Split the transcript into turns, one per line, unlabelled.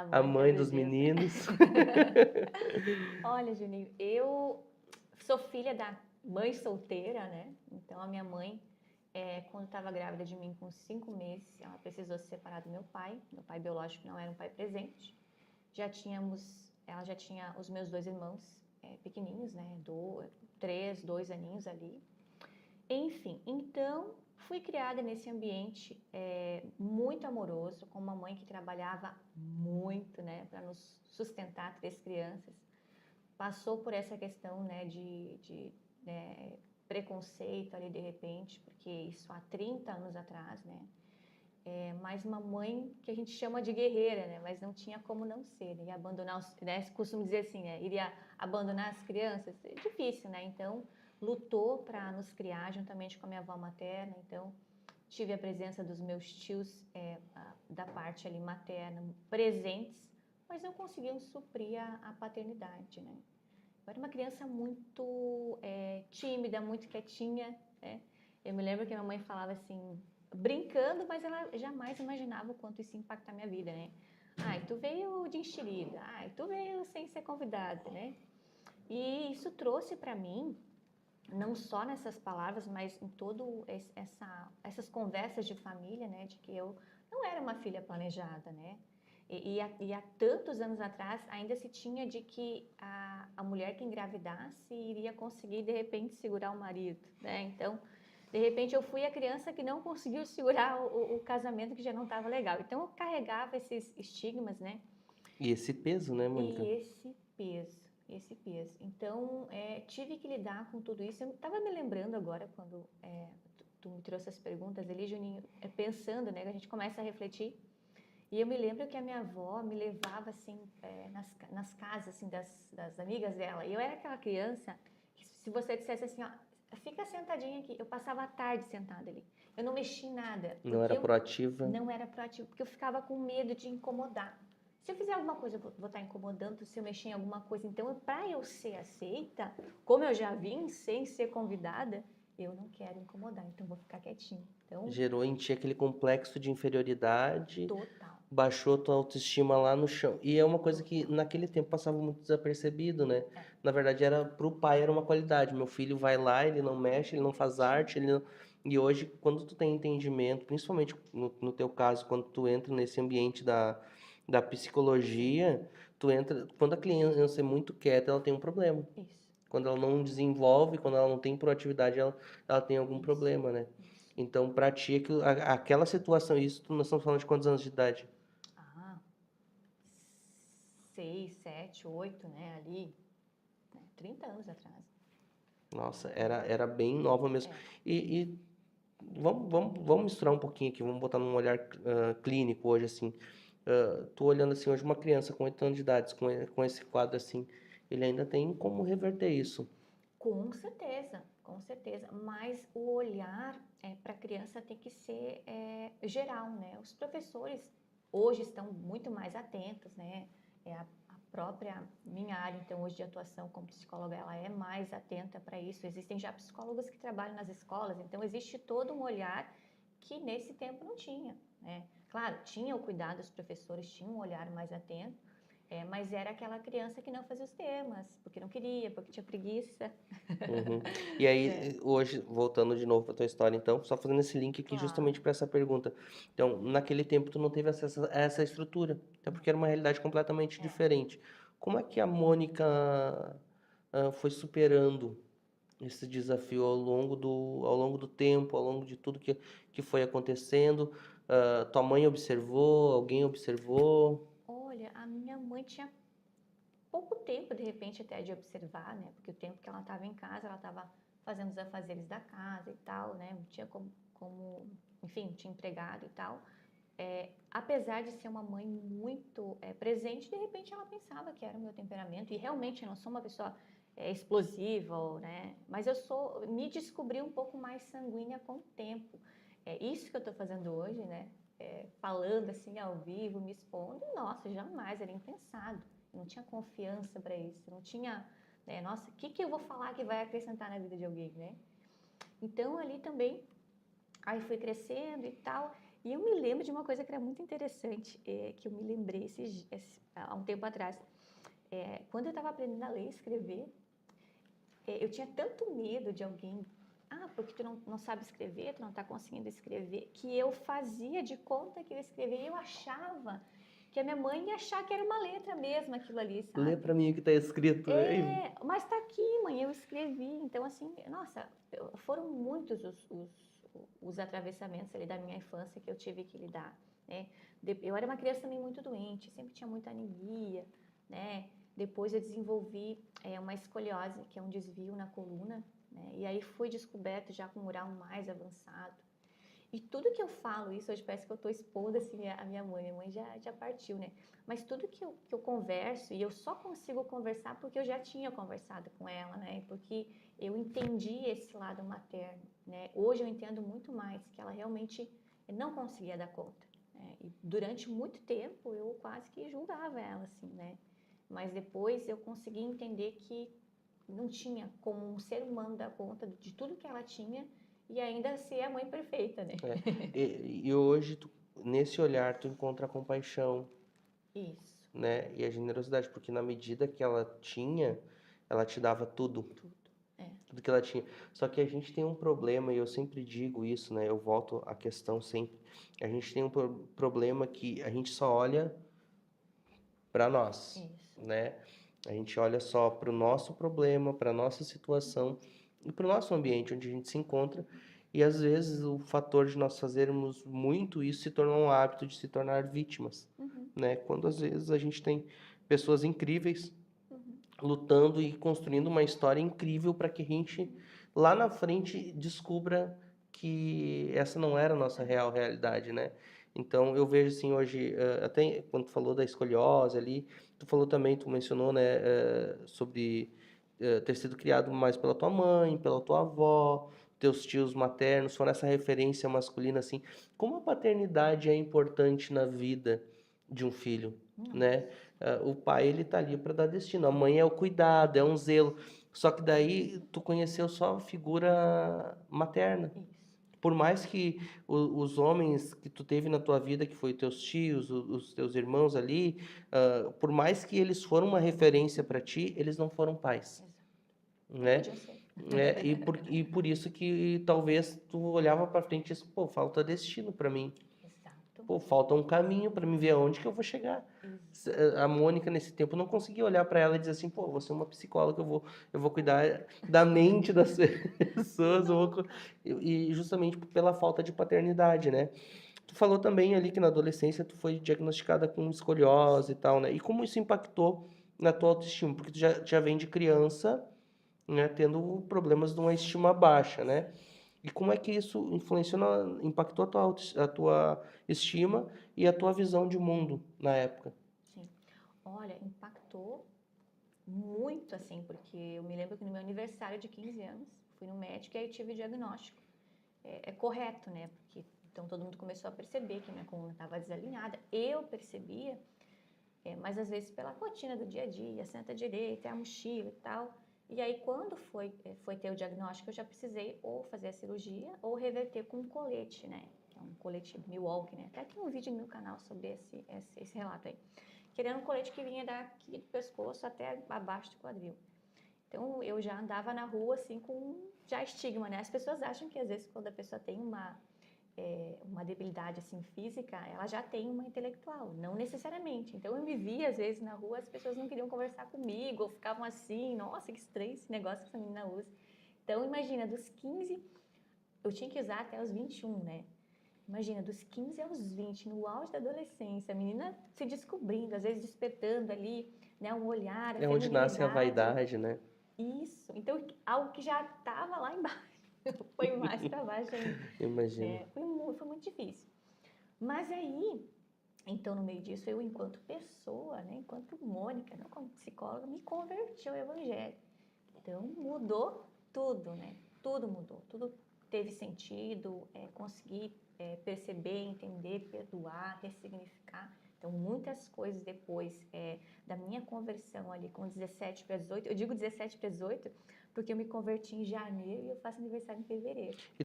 a
Muita
mãe dos
presença.
meninos.
Olha, Juninho, eu sou filha da mãe solteira, né? Então, a minha mãe, quando estava grávida de mim com 5 meses, ela precisou se separar do meu pai. Meu pai biológico não era um pai presente. Ela já tinha os meus 2 irmãos pequenininhos, né? 3, 2 aninhos ali. Enfim, então fui criada nesse ambiente muito amoroso, com uma mãe que trabalhava muito, né, para nos sustentar 3 crianças. Passou por essa questão, né, de preconceito ali de repente, porque isso há 30 anos atrás, né? Mas uma mãe que a gente chama de guerreira, né? Mas não tinha como não ser, né? E abandonar, né? Costumo dizer assim, né? Iria abandonar as crianças, é difícil, né? Então, lutou para nos criar juntamente com a minha avó materna. Então, tive a presença dos meus tios da parte ali materna presentes, mas não conseguiam suprir a paternidade, né? Eu era uma criança muito tímida, muito quietinha, né? Eu me lembro que minha mãe falava assim, brincando, mas ela jamais imaginava o quanto isso ia impactar minha vida, né? Ai, tu veio de enxerida, ai, tu veio sem ser convidada, né? E isso trouxe para mim, não só nessas palavras, mas em todo essas conversas de família, né? De que eu não era uma filha planejada, né? E há tantos anos atrás ainda se tinha de que a mulher que engravidasse iria conseguir de repente segurar o marido, né? Então, de repente eu fui a criança que não conseguiu segurar o casamento que já não estava legal. Então eu carregava esses estigmas, né?
E esse peso, né,
E
Mônica?
esse peso. Então, tive que lidar com tudo isso. Eu estava me lembrando agora, quando tu me trouxe as perguntas ali, Juninho, pensando, né, que a gente começa a refletir. E eu me lembro que a minha avó me levava, assim, nas casas, assim, das amigas dela. E eu era aquela criança que, se você dissesse assim, ó, fica sentadinha aqui. Eu passava a tarde sentada ali. Eu não mexi em nada,
Não
porque
era
eu
proativa.
não era proativa, porque eu ficava com medo de incomodar. Se eu fizer alguma coisa, eu vou estar incomodando, se eu mexer em alguma coisa. Então, para eu ser aceita, como eu já vim sem ser convidada, eu não quero incomodar, então vou ficar quietinha. Então,
Gerou em ti aquele complexo de inferioridade,
total,
baixou tua autoestima lá no chão. E é uma coisa que
total.
naquele tempo passava muito desapercebido, né?
É,
Na verdade, era pro pai era uma qualidade. Meu filho vai lá, ele não mexe, ele não faz
quietinho.
arte, ele não... E hoje, quando tu tem entendimento, principalmente no teu caso, quando tu entra nesse ambiente da psicologia, tu entra, quando a criança é muito quieta, ela tem um problema.
Isso,
Quando ela não desenvolve, quando ela não tem proatividade, ela tem algum
isso,
problema, né?
isso.
Então, pra ti, aquela situação, isso, nós estamos falando de quantos anos de idade?
Ah, 6, 7, 8, né, ali, né, 30 anos atrás.
Nossa, era bem nova mesmo.
É,
E vamos misturar um pouquinho aqui, vamos botar num olhar clínico hoje, assim. Tu olhando assim, hoje uma criança com 8 anos de idade, com esse quadro assim, ele ainda tem como reverter isso.
com certeza. Mas o olhar para a criança tem que ser geral, né? Os professores hoje estão muito mais atentos, né? A própria minha área, então, hoje de atuação como psicóloga, ela é mais atenta para isso. Existem já psicólogos que trabalham nas escolas, então existe todo um olhar que nesse tempo não tinha, né? Claro, tinha o cuidado, os professores tinham um olhar mais atento, mas era aquela criança que não fazia os temas, porque não queria, porque tinha preguiça.
Uhum. E
É,
aí, hoje, voltando de novo para tua história, então, só fazendo esse link aqui justamente
claro.
para essa pergunta. Então, naquele tempo tu não teve acesso a essa estrutura, até
Não.
porque era uma realidade completamente
É.
diferente. Como é que a Mônica foi superando esse desafio ao longo do tempo, ao longo de tudo que foi acontecendo? Tua mãe observou, alguém observou?
Olha, a minha mãe tinha pouco tempo, de repente, até de observar, né? Porque o tempo que ela estava em casa, ela estava fazendo os afazeres da casa e tal, né? Não tinha enfim, tinha empregado e tal. Apesar de ser uma mãe muito presente, de repente ela pensava que era o meu temperamento, e realmente eu não sou uma pessoa explosiva, né? Mas me descobri um pouco mais sanguínea com o tempo. É isso que eu estou fazendo hoje, né? Falando assim ao vivo, me expondo, nossa, jamais era impensado. Eu não tinha confiança para isso, eu não tinha, né? Nossa, o que eu vou falar que vai acrescentar na vida de alguém, né? Então ali também, aí fui crescendo e tal. E eu me lembro de uma coisa que era muito interessante, que eu me lembrei há um tempo atrás. Quando eu estava aprendendo a ler e escrever, eu tinha tanto medo de alguém, porque tu não sabe escrever, tu não está conseguindo escrever, que eu fazia de conta que eu escrevia e eu achava que a minha mãe ia achar que era uma letra mesmo aquilo ali,
Lê
sabe?
pra mim o que tá escrito. Ei,
Mas tá aqui, mãe, eu escrevi. Então, assim, nossa, foram muitos os atravessamentos ali da minha infância que eu tive que lidar, né? Eu era uma criança também muito doente, sempre tinha muita anemia, né? Depois eu desenvolvi uma escoliose, que é um desvio na coluna, né? E aí fui descoberto já com um grau mais avançado. E tudo que eu falo isso, hoje parece que eu estou expondo assim, a minha mãe já partiu, né? Mas tudo que eu converso, e eu só consigo conversar porque eu já tinha conversado com ela, né? Porque eu entendi esse lado materno, né? Hoje eu entendo muito mais que ela realmente não conseguia dar conta, né? E durante muito tempo eu quase que julgava ela, assim, né? Mas depois eu consegui entender que não tinha como um ser humano dar conta de tudo que ela tinha e ainda ser a mãe perfeita, né?
E hoje, nesse olhar, tu encontra a compaixão,
Isso,
né? E a generosidade, porque na medida que ela tinha, ela te dava tudo.
tudo. É.
Tudo que ela tinha. Só que a gente tem um problema, e eu sempre digo isso, né? Eu volto à questão sempre. A gente tem um problema que a gente só olha para nós,
Isso.
né? A gente olha só para o nosso problema, para a nossa situação e para o nosso ambiente onde a gente se encontra. E às vezes o fator de nós fazermos muito isso se torna um hábito de se tornar vítimas,
Uhum,
né? Quando às vezes a gente tem pessoas incríveis
uhum,
lutando e construindo uma história incrível para que a gente lá na frente descubra que essa não era a nossa real realidade, né? Então eu vejo assim hoje, até quando tu falou da escoliose ali, tu falou também, tu mencionou, né, sobre ter sido criado mais pela tua mãe, pela tua avó, teus tios maternos, foram essa referência masculina assim. Como a paternidade é importante na vida de um filho,
Nossa,
né? O pai ele tá ali para dar destino, a mãe é o cuidado, é um zelo. Só que daí tu conheceu só a figura materna.
isso.
Por mais que os homens que tu teve na tua vida, que foi teus tios, os teus irmãos ali, por mais que eles foram uma referência para ti, eles não foram pais,
Exato. Nem
né?
podiam ser.
E por isso que talvez tu olhava para frente e disse, pô, falta destino para mim.
Exato.
Pô, falta um caminho para me ver aonde que eu vou chegar.
Exato.
A Mônica, nesse tempo, não conseguia olhar para ela e dizer assim, pô, você é uma psicóloga, eu vou cuidar da mente das pessoas,
Nunca.
e justamente pela falta de paternidade, né? Tu falou também ali que na adolescência tu foi diagnosticada com escoliose e tal, né? E como isso impactou na tua autoestima? Porque tu já vem de criança, né, tendo problemas de uma estima baixa, né? E como é que isso influenciou, impactou a tua estima e a tua visão de mundo na época?
Sim. Olha, impactou muito, assim, porque eu me lembro que no meu aniversário de 15 anos, fui no médico e aí eu tive o diagnóstico. É correto, né? Porque então todo mundo começou a perceber que minha coluna estava desalinhada. Eu percebia, mas às vezes pela rotina do dia a dia, senta direito, é a mochila e tal. E aí quando foi ter o diagnóstico, eu já precisei ou fazer a cirurgia ou reverter com um colete, né? Que é um colete Milwaukee, né? Até tem um vídeo no meu canal sobre esse relato aí. Querendo um colete que vinha daqui do pescoço até abaixo do quadril. Então eu já andava na rua assim com já estigma, né? As pessoas acham que às vezes quando a pessoa tem uma debilidade assim física, ela já tem uma intelectual, não necessariamente. Então eu me via às vezes na rua, as pessoas não queriam conversar comigo, ou ficavam assim, nossa, que estranho esse negócio que essa menina usa. Então imagina, dos 15, eu tinha que usar até os 21, né? Imagina, dos 15 aos 20, no auge da adolescência, a menina se descobrindo, às vezes despertando ali, né, um olhar, a
É onde nasce a
feminilidade.
vaidade, né?
Isso. Então, algo que já estava lá embaixo foi mais para baixo ainda,
Imagino.
né? Foi muito difícil. Mas aí, então, no meio disso, eu, enquanto pessoa, né, enquanto Mônica, não como psicóloga, me converti ao evangelho. Então, mudou tudo, né? Tudo mudou, tudo teve sentido, consegui perceber, entender, perdoar, ressignificar. Então, muitas coisas depois da minha conversão ali com 17 para 18, eu digo 17 para 18 porque eu me converti em janeiro e eu faço aniversário em fevereiro.